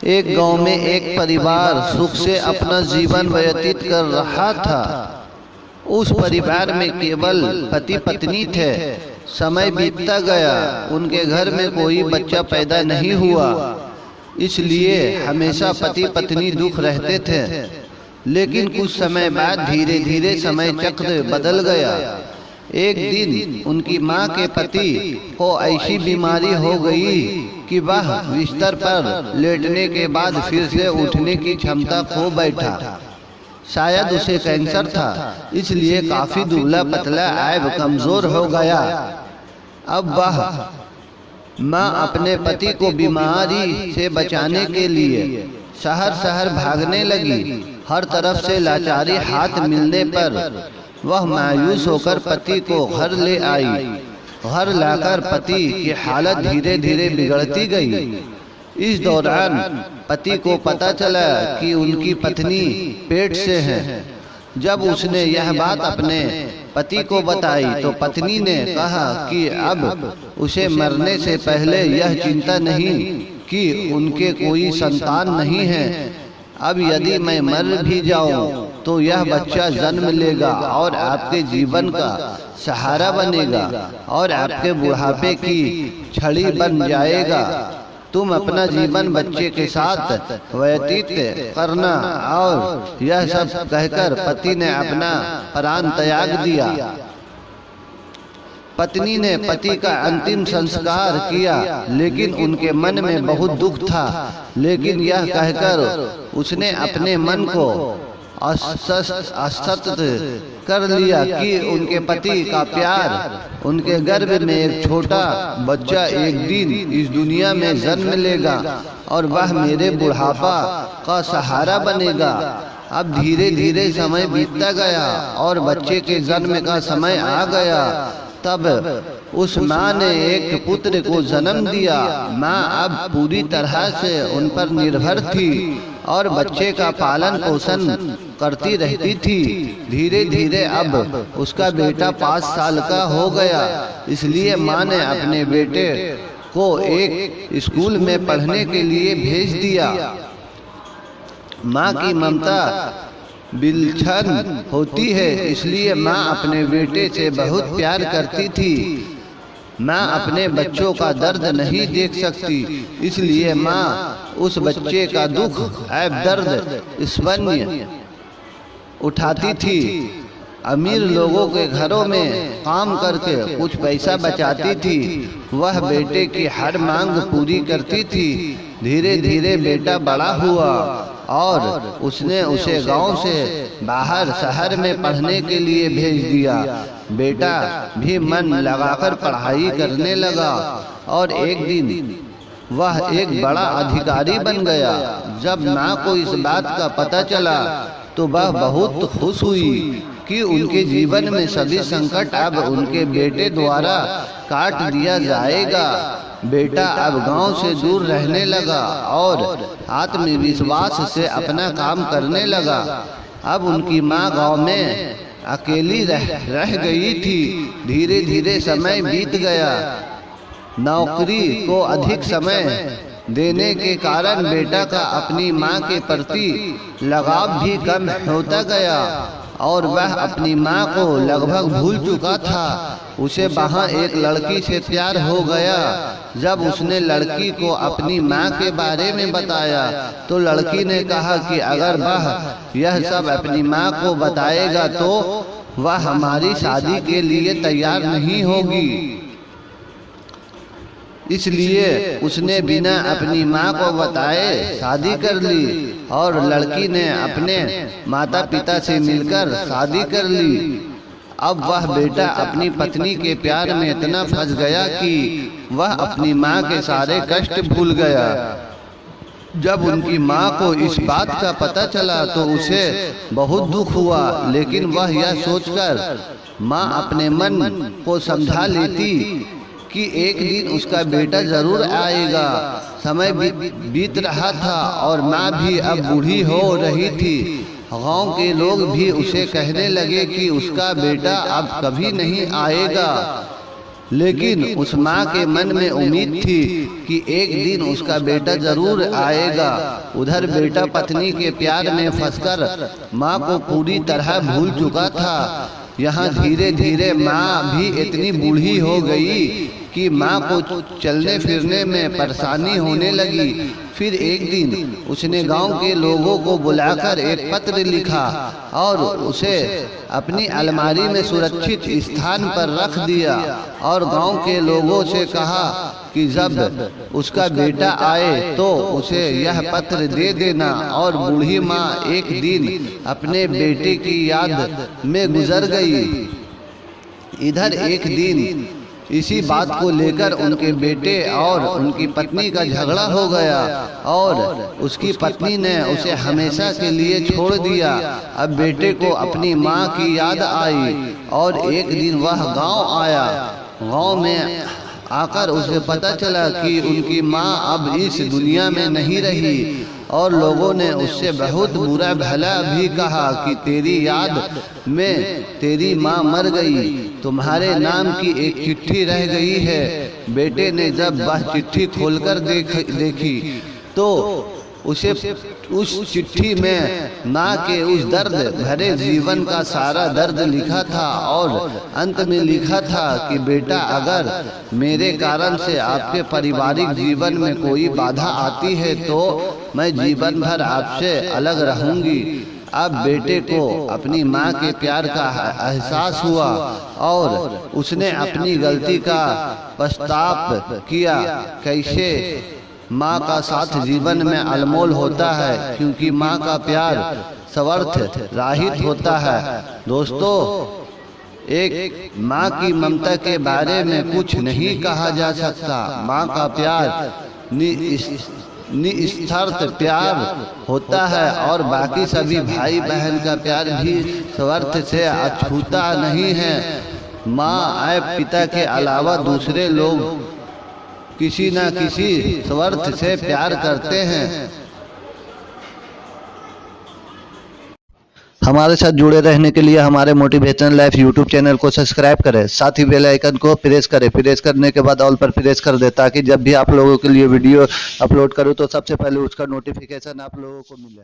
एक गांव में एक परिवार सुख से अपना जीवन व्यतीत कर रहा था। उस परिवार में केवल पति पत्नी थे। समय बीतता गया, उनके घर में कोई बच्चा पैदा नहीं हुआ, इसलिए हमेशा पति पत्नी दुख रहते थे। लेकिन कुछ समय बाद धीरे धीरे समय चक्र बदल गया। एक दिन उनकी माँ के पति को ऐसी बीमारी हो गई कि वह बिस्तर पर लेटने के बाद फिर से उठने की क्षमता खो बैठा। शायद उसे कैंसर था, इसलिए काफी दुबला पतला एवं कमजोर हो गया। अब वह माँ अपने पति को बीमारी से बचाने के लिए शहर शहर भागने लगी। हर तरफ से लाचारी हाथ मिलने पर वह मायूस होकर पति को घर ले आई। घर लाकर पति की हालत धीरे धीरे बिगड़ती गई। इस दौरान पति को पता चला कि उनकी पत्नी पेट से है। जब उसने यह बात अपने पति को बताई तो पत्नी ने कहा कि अब उसे मरने से पहले यह चिंता नहीं कि उनके कोई संतान नहीं है। अब यदि मैं मर भी जाऊं तो यह बच्चा जन्म लेगा और आपके जीवन का सहारा बनेगा और आपके बुढ़ापे की छड़ी बन जाएगा। तुम अपना जीवन बच्चे के साथ व्यतीत करना। और यह सब कहकर पति ने अपना प्राण त्याग दिया। पत्नी ने पति का अंतिम संस्कार किया, लेकिन उनके मन में बहुत दुख था। लेकिन यह कहकर उसने अपने मन को आश्वस्त कर लिया कि उनके पति का प्यार, उनके गर्भ में एक छोटा बच्चा एक दिन इस दुनिया में जन्म लेगा और वह मेरे बुढ़ापा का सहारा बनेगा। अब धीरे धीरे समय बीतता गया और बच्चे के जन्म का समय आ गया। तब उस माँ ने एक पुत्र को जन्म दिया। माँ अब पूरी तरह से उन पर निर्भर थी और बच्चे का पालन पोषण करती रहती थी। धीरे धीरे अब उसका बेटा 5 साल का हो गया, इसलिए माँ ने अपने बेटे को एक स्कूल में पढ़ने के लिए भेज दिया। माँ की ममता विलक्षण होती है, इसलिए माँ अपने बेटे से बहुत प्यार करती थी। माँ अपने बच्चों का दर्द नहीं देख सकती, इसलिए माँ उस बच्चे का दुख एवं दर्द स्मरण उठाती थी। अमीर लोगों के घरों में काम करके कुछ पैसा बचाती थी। वह बेटे की हर मांग पूरी करती थी। धीरे धीरे बेटा बड़ा हुआ और उसने उसे गांव से बाहर शहर में पढ़ने के लिए भेज दिया। बेटा भी मन लगाकर पढ़ाई करने लगा और एक दिन वह एक बड़ा अधिकारी बन गया। जब माँ को इस बात का पता चला तो वह बहुत खुश हुई कि उनके जीवन में सभी संकट अब उनके बेटे द्वारा काट दिया जाएगा। बेटा अब गांव से दूर रहने लगा और आत्मविश्वास से अपना काम करने लगा। अब उनकी माँ गांव में अकेली रह गई थी। धीरे धीरे समय बीत गया। नौकरी को अधिक समय देने के कारण बेटा का अपनी माँ के प्रति लगाव भी कम होता गया और वह अपनी माँ को लगभग भूल चुका था। उसे वहाँ एक लड़की से प्यार हो गया। जब उसने लड़की को अपनी माँ के बारे में बताया तो लड़की ने कहा कि अगर वह यह सब अपनी माँ को बताएगा तो वह हमारी शादी के लिए तैयार नहीं होगी। इसलिए उसने बिना अपनी माँ को बताए शादी कर ली और लड़की ने अपने माता पिता से मिलकर शादी कर ली। अब वह बेटा अपनी पत्नी के प्यार में इतना फंस गया कि वह अपनी माँ के सारे कष्ट भूल गया। जब उनकी माँ को इस बात का पता चला तो उसे बहुत दुख हुआ, लेकिन वह यह सोचकर माँ अपने मन को समझा लेती कि एक दिन उसका बेटा जरूर आएगा। समय बीत रहा था और माँ भी अब बूढ़ी हो रही थी। गांव के लोग भी उसे कहने लगे कि उसका बेटा अब कभी नहीं आएगा। लेकिन उस माँ के मन में उम्मीद थी कि एक दिन उसका बेटा जरूर आएगा। उधर बेटा पत्नी के प्यार में फंसकर माँ को पूरी तरह भूल चुका था। यहाँ धीरे धीरे माँ भी इतनी बूढ़ी हो गई कि माँ को चलने फिरने में परेशानी होने लगी। फिर एक दिन उसने गांव के लोगों को बुलाकर एक पत्र लिखा और उसे अपनी अलमारी में सुरक्षित स्थान पर रख दिया और गांव के लोगों से कहा कि जब उसका बेटा आए तो उसे यह पत्र दे देना। और बूढ़ी माँ एक दिन अपने बेटे की याद में गुजर गई। इधर एक दिन इसी बात को लेकर उनके बेटे और उनकी पत्नी का झगड़ा हो गया और उसकी पत्नी ने उसे हमेशा के लिए छोड़ दिया। अब बेटे को अपनी माँ की याद आई और एक दिन वह गांव आया। गांव में आकर उसे पता चला कि उनकी माँ अब इस दुनिया में नहीं रही और लोगों ने उससे बहुत बुरा भला भी कहा कि तेरी याद में तेरी माँ मर गई, तुम्हारे नाम की एक चिट्ठी रह गई है। बेटे ने जब वह चिट्ठी खोलकर देखी तो उसे उस चिट्ठी में माँ के उस दर्द भरे जीवन का सारा दर्द लिखा था और अंत में लिखा था कि बेटा, अगर मेरे कारण से आपके पारिवारिक जीवन में कोई बाधा आती है तो मैं जीवन भर आपसे अलग रहूंगी। अब बेटे को अपनी माँ के प्यार का एहसास हुआ और उसने अपनी गलती का पश्चाताप किया। कैसे माँ का साथ जीवन में अनमोल होता है, क्योंकि माँ का प्यार सर्वथ राहित होता है। दोस्तों, एक माँ की ममता के बारे में कुछ नहीं कहा जा सकता। माँ का प्यार निस्वार्थ प्यार होता है और बाकी सभी भाई बहन का प्यार भी स्वार्थ से अछूता नहीं है। माँ और पिता के अलावा दूसरे लोग किसी न किसी स्वार्थ से प्यार करते हैं। हमारे साथ जुड़े रहने के लिए हमारे मोटिवेशन लाइफ यूट्यूब चैनल को सब्सक्राइब करें, साथ ही बेल आइकन को प्रेस करें। प्रेस करने के बाद ऑल पर प्रेस कर दें ताकि जब भी आप लोगों के लिए वीडियो अपलोड करूं तो सबसे पहले उसका नोटिफिकेशन आप लोगों को मिले।